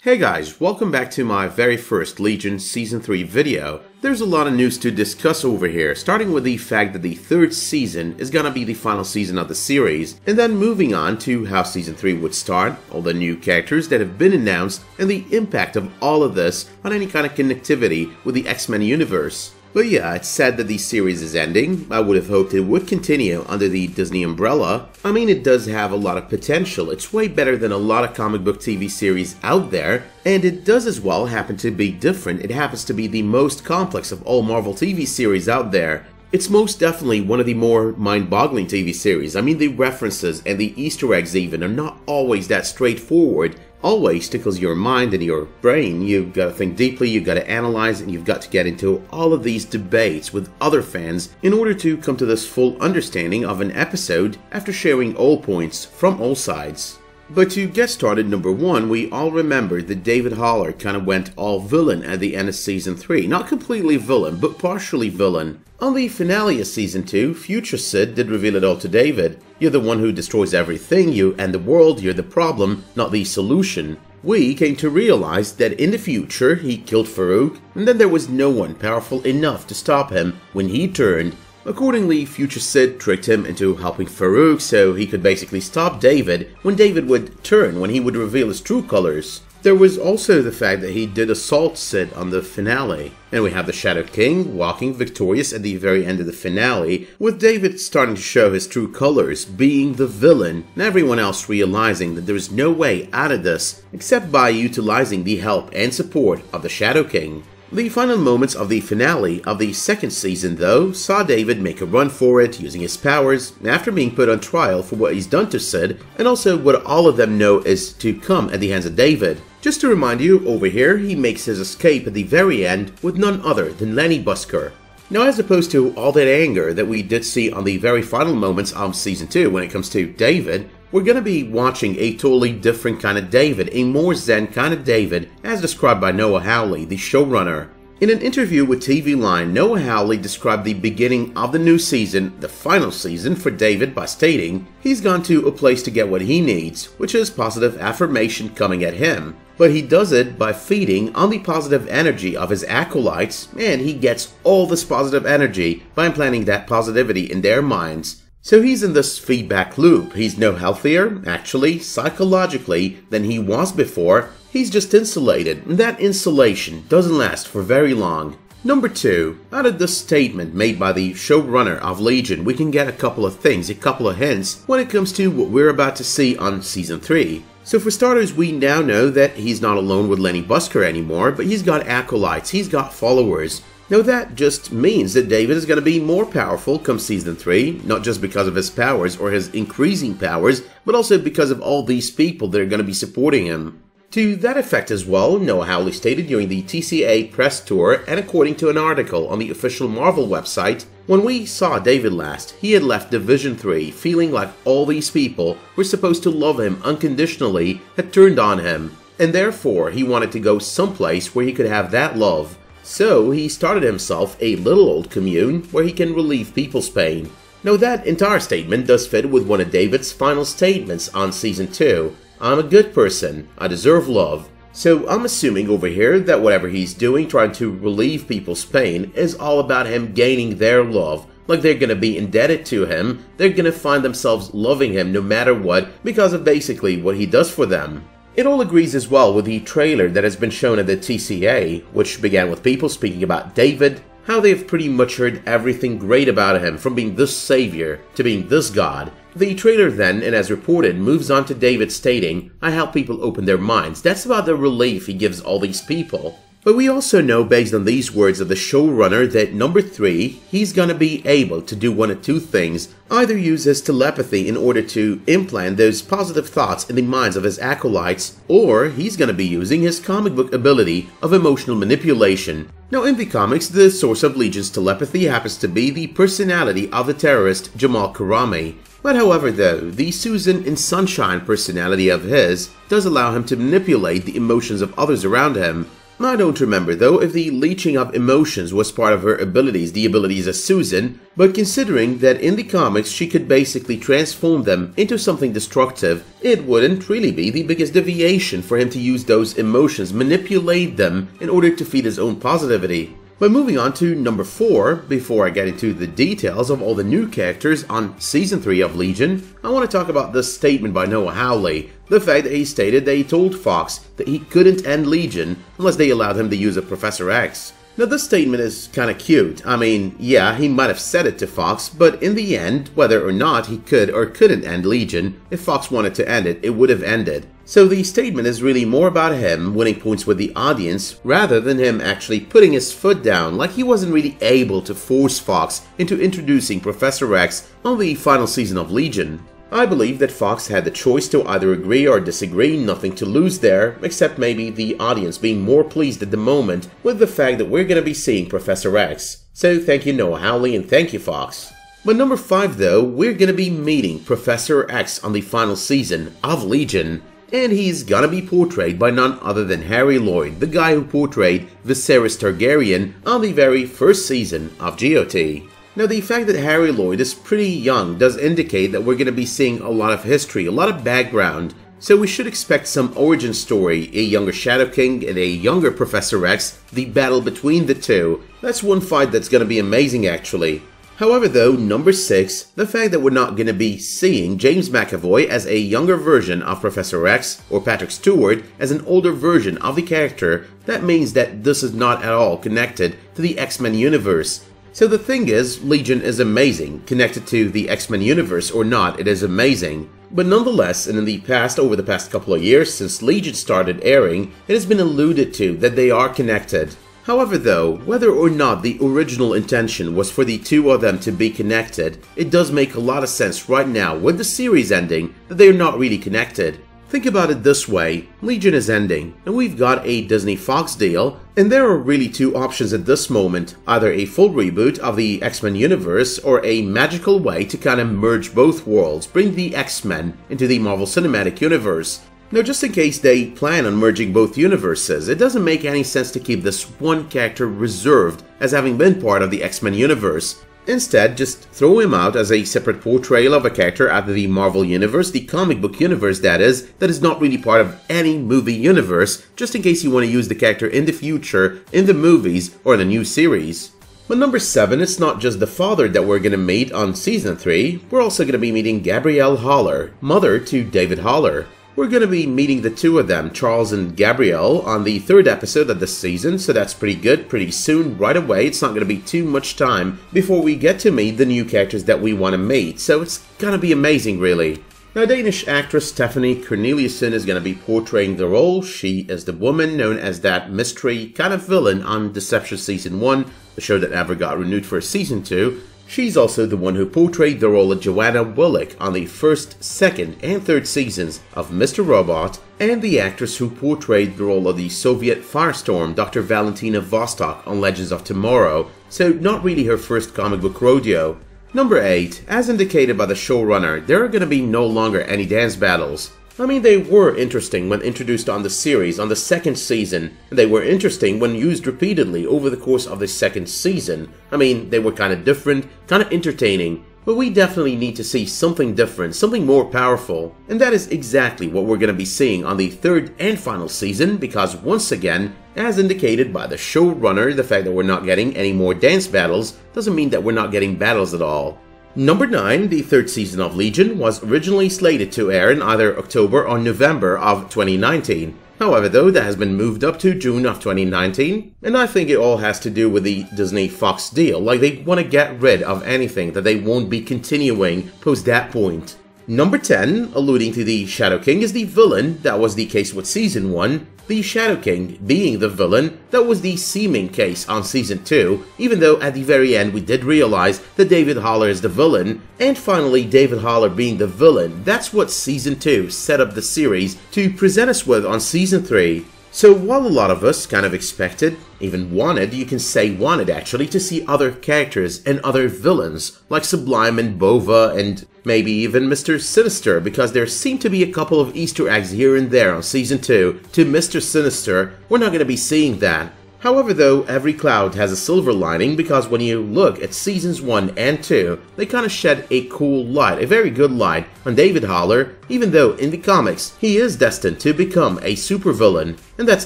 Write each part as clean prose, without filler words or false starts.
Hey guys, welcome back to my very first Legion Season 3 video. There's a lot of news to discuss over here, starting with the fact that the third season is gonna be the final season of the series, and then moving on to how Season 3 would start, all the new characters that have been announced, and the impact of all of this on any kind of connectivity with the X-Men universe. But yeah, it's sad that the series is ending. I would have hoped it would continue under the Disney umbrella. I mean, it does have a lot of potential. It's way better than a lot of comic book TV series out there, and it does as well happen to be different. It happens to be the most complex of all Marvel TV series out there. It's most definitely one of the more mind-boggling TV series. I mean, the references and the Easter eggs even are not always that straightforward. Always tickles your mind and your brain. You've got to think deeply, you've got to analyze, and you've got to get into all of these debates with other fans in order to come to this full understanding of an episode after sharing all points from all sides. But to get started, number one, we all remember that David Haller kind of went all villain at the end of Season 3. Not completely villain, but partially villain. On the finale of Season 2, Future Sid did reveal it all to David. You're the one who destroys everything, you and the world, you're the problem, not the solution. We came to realize that in the future, he killed Farouk, and then there was no one powerful enough to stop him when he turned. Accordingly, Future Sid tricked him into helping Farouk so he could basically stop David when David would turn, when he would reveal his true colors. There was also the fact that he did assault Sid on the finale. And we have the Shadow King walking victorious at the very end of the finale, with David starting to show his true colors, being the villain, and everyone else realizing that there is no way out of this except by utilizing the help and support of the Shadow King. The final moments of the finale of the second season, though, saw David make a run for it using his powers after being put on trial for what he's done to Sid, and also what all of them know is to come at the hands of David. Just to remind you, over here, he makes his escape at the very end with none other than Lenny Busker. Now, as opposed to all that anger that we did see on the very final moments of Season 2 when it comes to David, we're going to be watching a totally different kind of David, a more zen kind of David, as described by Noah Hawley, the showrunner. In an interview with TV Line, Noah Hawley described the beginning of the new season, the final season, for David by stating, he's gone to a place to get what he needs, which is positive affirmation coming at him. But he does it by feeding on the positive energy of his acolytes, and he gets all this positive energy by implanting that positivity in their minds. So he's in this feedback loop. He's no healthier, actually, psychologically, than he was before. He's just insulated, and that insulation doesn't last for very long. Number 2, out of this statement made by the showrunner of Legion, we can get a couple of things, a couple of hints, when it comes to what we're about to see on Season 3. So for starters, we now know that he's not alone with Lenny Busker anymore, but he's got acolytes, he's got followers. Now that just means that David is going to be more powerful come Season 3, not just because of his powers or his increasing powers, but also because of all these people that are going to be supporting him. To that effect as well, Noah Hawley stated during the TCA press tour, and according to an article on the official Marvel website, when we saw David last, he had left Division 3 feeling like all these people were supposed to love him unconditionally had turned on him, and therefore he wanted to go someplace where he could have that love. So he started himself a little old commune where he can relieve people's pain. Now that entire statement does fit with one of David's final statements on Season 2. I'm a good person, I deserve love. So I'm assuming over here that whatever he's doing trying to relieve people's pain is all about him gaining their love. Like they're gonna be indebted to him, they're gonna find themselves loving him no matter what because of basically what he does for them. It all agrees as well with the trailer that has been shown at the TCA, which began with people speaking about David, how they've pretty much heard everything great about him, from being this savior to being this god. The trailer then, and as reported, moves on to David stating, I help people open their minds. That's about the relief he gives all these people. But we also know, based on these words of the showrunner, that number 3, he's gonna be able to do one of two things. Either use his telepathy in order to implant those positive thoughts in the minds of his acolytes, or he's gonna be using his comic book ability of emotional manipulation. Now in the comics, the source of Legion's telepathy happens to be the personality of the terrorist Jamal Karami. But however though, the Susan and Sunshine personality of his does allow him to manipulate the emotions of others around him. I don't remember though if the leeching of emotions was part of her abilities, the abilities of Susan, but considering that in the comics she could basically transform them into something destructive, it wouldn't really be the biggest deviation for him to use those emotions, manipulate them in order to feed his own positivity. But moving on to number 4, before I get into the details of all the new characters on Season 3 of Legion, I want to talk about this statement by Noah Hawley. The fact that he stated that he told Fox that he couldn't end Legion unless they allowed him to use a Professor X. Now this statement is kinda cute. I mean, yeah, he might have said it to Fox, but in the end, whether or not he could or couldn't end Legion, if Fox wanted to end it, it would have ended. So the statement is really more about him winning points with the audience rather than him actually putting his foot down, like he wasn't really able to force Fox into introducing Professor X on the final season of Legion. I believe that Fox had the choice to either agree or disagree, nothing to lose there, except maybe the audience being more pleased at the moment with the fact that we're gonna be seeing Professor X. So thank you Noah Hawley and thank you Fox. But number 5 though, we're gonna be meeting Professor X on the final season of Legion. And he's gonna be portrayed by none other than Harry Lloyd, the guy who portrayed Viserys Targaryen on the very first season of GOT. Now the fact that Harry Lloyd is pretty young does indicate that we're gonna be seeing a lot of history, a lot of background, so we should expect some origin story, a younger Shadow King and a younger Professor X, the battle between the two. That's one fight that's gonna be amazing actually. However though, number 6, the fact that we're not going to be seeing James McAvoy as a younger version of Professor X, or Patrick Stewart as an older version of the character, that means that this is not at all connected to the X-Men universe. So the thing is, Legion is amazing, connected to the X-Men universe or not, it is amazing. But nonetheless, and in the past, over the past couple of years since Legion started airing, it has been alluded to that they are connected. However though, whether or not the original intention was for the two of them to be connected, it does make a lot of sense right now with the series ending that they are not really connected. Think about it this way, Legion is ending, and we've got a Disney-Fox deal, and there are really two options at this moment, either a full reboot of the X-Men universe or a magical way to kind of merge both worlds, bring the X-Men into the Marvel Cinematic Universe. Now just in case they plan on merging both universes, it doesn't make any sense to keep this one character reserved as having been part of the X-Men universe. Instead, just throw him out as a separate portrayal of a character out of the Marvel universe, the comic book universe that is not really part of any movie universe, just in case you want to use the character in the future, in the movies, or in a new series. But number 7, it's not just the father that we're going to meet on Season 3, we're also going to be meeting Gabrielle Haller, mother to David Haller. We're going to be meeting the two of them, Charles and Gabrielle, on the 3rd episode of this season, so that's pretty good, pretty soon, right away. It's not going to be too much time before we get to meet the new characters that we want to meet, so it's going to be amazing, really. Now, Danish actress Stephanie Corneliussen is going to be portraying the role. She is the woman known as that mystery kind of villain on Deception Season 1, the show that never got renewed for Season 2. She's also the one who portrayed the role of Joanna Willick on the 1st, 2nd, and 3rd seasons of Mr. Robot, and the actress who portrayed the role of the Soviet firestorm Dr. Valentina Vostok on Legends of Tomorrow, so not really her first comic book rodeo. Number 8, as indicated by the showrunner, there are going to be no longer any dance battles. I mean, they were interesting when introduced on the series on the 2nd season, and they were interesting when used repeatedly over the course of the 2nd season. I mean, they were kind of different, kind of entertaining, but we definitely need to see something different, something more powerful. And that is exactly what we're going to be seeing on the 3rd and final season, because once again, as indicated by the showrunner, the fact that we're not getting any more dance battles doesn't mean that we're not getting battles at all. Number 9, the 3rd season of Legion, was originally slated to air in either October or November of 2019. However though, that has been moved up to June of 2019, and I think it all has to do with the Disney-Fox deal, like they want to get rid of anything that they won't be continuing post that point. Number 10, alluding to the Shadow King, is the villain. That was the case with Season 1. The Shadow King being the villain, that was the seeming case on Season 2, even though at the very end we did realize that David Haller is the villain, and finally David Haller being the villain. That's what Season 2 set up the series to present us with on Season 3. So while a lot of us kind of expected, even wanted, you can say wanted actually, to see other characters and other villains like Sublime and Bova and maybe even Mr. Sinister, because there seem to be a couple of Easter eggs here and there on Season 2 to Mr. Sinister, we're not going to be seeing that. However though, every cloud has a silver lining, because when you look at Seasons 1 and 2, they kind of shed a cool light, a very good light, on David Haller, even though in the comics he is destined to become a supervillain, and that's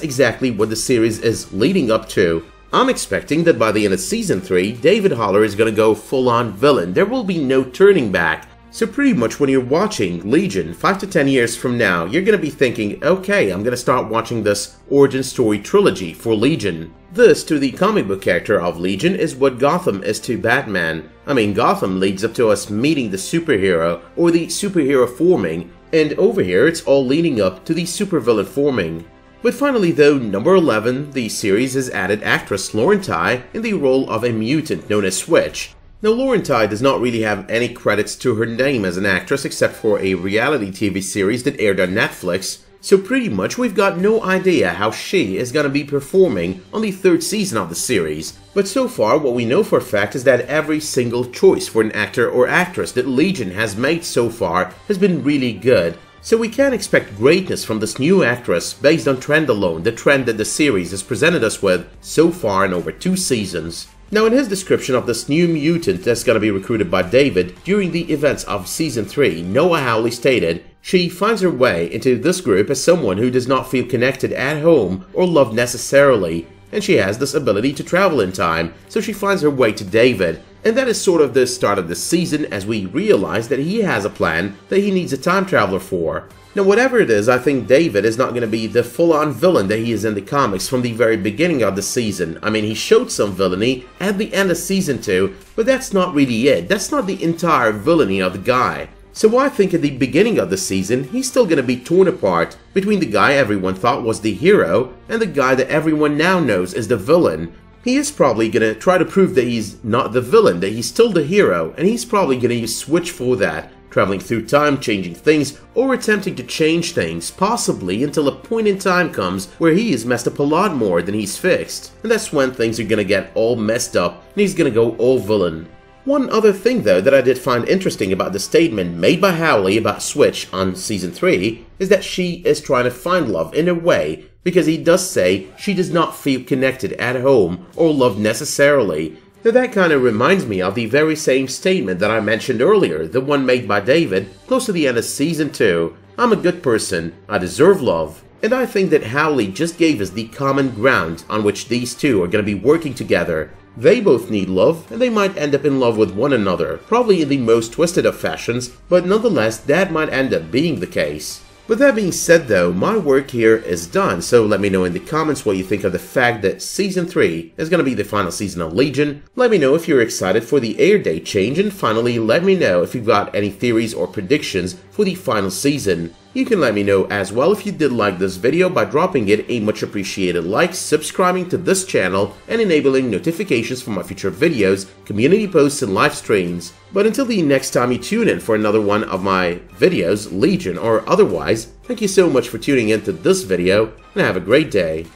exactly what the series is leading up to. I'm expecting that by the end of Season 3, David Haller is going to go full-on villain. There will be no turning back. So pretty much when you're watching Legion 5 to 10 years from now, you're going to be thinking, okay, I'm going to start watching this origin story trilogy for Legion. This, to the comic book character of Legion, is what Gotham is to Batman. I mean, Gotham leads up to us meeting the superhero, or the superhero forming, and over here it's all leading up to the supervillain forming. But finally though, number 11, the series has added actress Lauren Ty in the role of a mutant known as Switch. Now, Lauren Ty does not really have any credits to her name as an actress except for a reality TV series that aired on Netflix, so pretty much we've got no idea how she is going to be performing on the third season of the series. But so far, what we know for a fact is that every single choice for an actor or actress that Legion has made so far has been really good. So we can expect greatness from this new actress based on trend alone, the trend that the series has presented us with so far in over 2 seasons. Now, in his description of this new mutant that's going to be recruited by David during the events of Season 3, Noah Hawley stated, she finds her way into this group as someone who does not feel connected at home or loved necessarily, and she has this ability to travel in time, so she finds her way to David. And that is sort of the start of the season as we realize that he has a plan that he needs a time traveler for. Now, whatever it is, I think David is not going to be the full-on villain that he is in the comics from the very beginning of the season. I mean, he showed some villainy at the end of Season 2, but that's not really it. That's not the entire villainy of the guy. So I think at the beginning of the season, he's still going to be torn apart between the guy everyone thought was the hero and the guy that everyone now knows is the villain. He is probably going to try to prove that he's not the villain, that he's still the hero, and he's probably going to use Switch for that. Traveling through time, changing things, or attempting to change things, possibly until a point in time comes where he is messed up a lot more than he's fixed. And that's when things are gonna get all messed up, and he's gonna go all villain. One other thing though that I did find interesting about the statement made by Hawley about Switch on Season 3 is that she is trying to find love in a way, because he does say she does not feel connected at home or loved necessarily. Now that kind of reminds me of the very same statement that I mentioned earlier, the one made by David close to the end of Season 2. I'm a good person, I deserve love. And I think that Hawley just gave us the common ground on which these two are going to be working together. They both need love, and they might end up in love with one another, probably in the most twisted of fashions, but nonetheless that might end up being the case. With that being said though, my work here is done, so let me know in the comments what you think of the fact that Season 3 is going to be the final season of Legion. Let me know if you're excited for the air date change, and finally let me know if you've got any theories or predictions for the final season. You can let me know as well if you did like this video by dropping it a much appreciated like, subscribing to this channel, and enabling notifications for my future videos, community posts, and live streams. But until the next time you tune in for another one of my videos, Legion or otherwise, thank you so much for tuning into this video, and have a great day.